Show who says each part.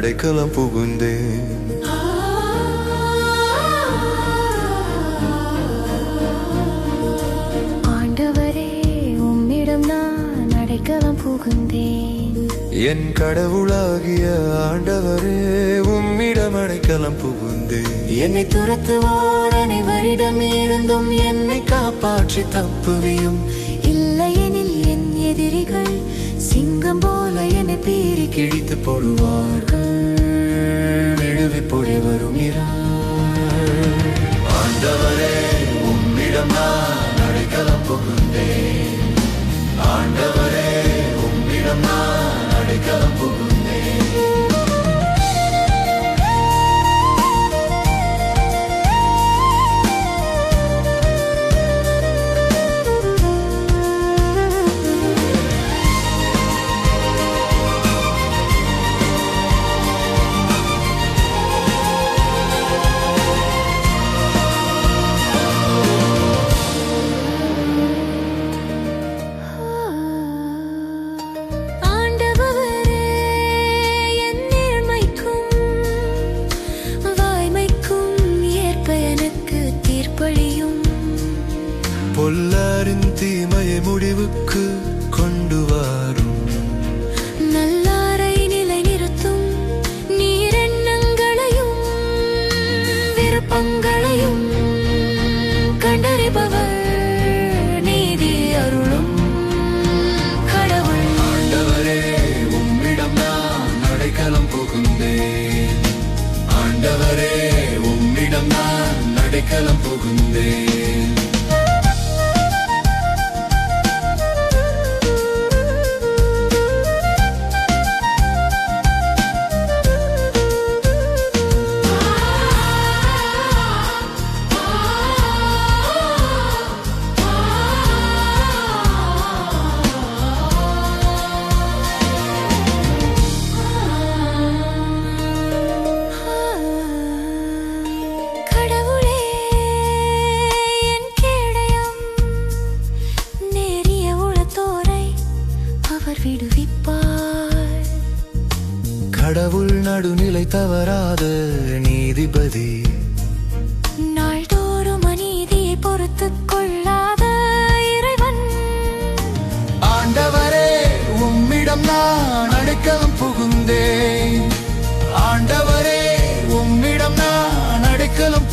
Speaker 1: அடைக்கலம் புகுந்தேன்.
Speaker 2: ஆண்டவரே உம்மிடம் நான் அடைக்கலம் புகுந்தேன்.
Speaker 1: என் கடவுளாகிய ஆண்டவரே உம்மிடம் அடைக்கலம் புகுந்தேன்.
Speaker 2: என்னை துரத்துவோர் அனைவரிடம் இருந்தும் என்னை காப்பாற்றி தப்புவியும். இல்லையெனில் என் எதிரிகள் சிங்கம் போல என்னை பீறி கிழித்து போடுவார்கள். எழுவி பொழி வரும்
Speaker 1: ஆண்டவரே உம்மிடம் நான் அடைக்கலம் புகுந்தேன். ஆண்டவரே உம்மிடம் நான் அடைக்கலம் புகுந்தேன். பொல்லாரின் தீமையை முடிவுக்கு கொண்டு வரும்.
Speaker 2: நல்லாரை நிலை நிறுத்தும். நீரெண்ணங்களையும் விருப்பங்களையும் கண்டறிபவர் நீதி அருளும் கடவுள்.
Speaker 1: ஆண்டவரே உம்மிடம் நான் அடைக்கலம் புகுந்தேன். ஆண்டவரே உம்மிடம் நான் அடைக்கலம் புகுந்தேன். கடவுள் நடுநிலை தவறாத நீதிபதி.
Speaker 2: நாள்தோறும் அநீதியை பொறுத்துக் கொள்ளாத இறைவன்.
Speaker 1: ஆண்டவரே உம்மிடம் நான் அடைக்கலம் புகுந்தேன். ஆண்டவரே உம்மிடம் நான் அடைக்கலம்